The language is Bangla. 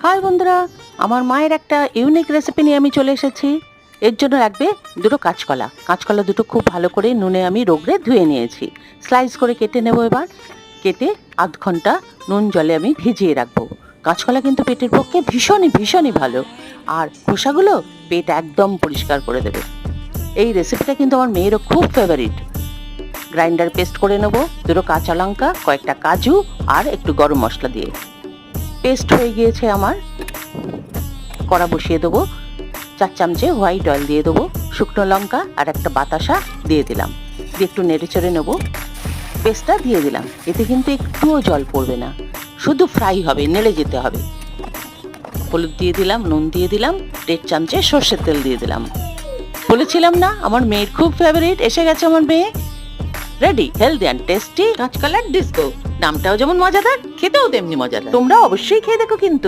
হাই বন্ধুরা, আমার মায়ের একটা ইউনিক রেসিপি নিয়ে আমি চলে এসেছি। এর জন্য লাগবে দুটো কাঁচকলা। কাঁচকলা দুটো খুব ভালো করে নুনে আমি রগড়ে ধুয়ে নিয়েছি। স্লাইস করে কেটে নেব। এবার কেটে আধ ঘন্টা নুন জলে আমি ভিজিয়ে রাখবো। কাঁচকলা কিন্তু পেটের পক্ষে ভীষণই ভালো, আর খোসাগুলো পেট একদম পরিষ্কার করে দেবে। এই রেসিপিটা কিন্তু আমার মেয়েরও খুব ফেভারিট। গ্রাইন্ডার পেস্ট করে নেব দুটো কাঁচা লঙ্কা, কয়েকটা কাজু আর একটু গরম মশলা দিয়ে। পেস্ট হয়ে গিয়েছে আমার। কড়া বসিয়ে দেবো, 4 চামচে হোয়াইট অয়েল দিয়ে দেবো, শুকনো লঙ্কা আর একটা বাতাসা দিয়ে দিলাম, দিয়ে একটু নেড়ে চেড়ে নেবো। পেস্টটা দিয়ে দিলাম। এতে কিন্তু একটুও জল পড়বে না, শুধু ফ্রাই হবে, নেড়ে যেতে হবে। হলুদ দিয়ে দিলাম, নুন দিয়ে দিলাম, 1.5 চামচে সর্ষের তেল দিয়ে দিলাম। বলেছিলাম না আমার মেয়ের খুব ফেভারিট। এসে গেছে আমার মেয়ে। রেডি হেলদি অ্যান্ড টেস্টি কাঁচকলার ডিস্কো। নামটাও যেমন মজাদার, খেতেও তেমনি মজাদার। তোমরা অবশ্যই খেয়ে দেখো কিন্তু।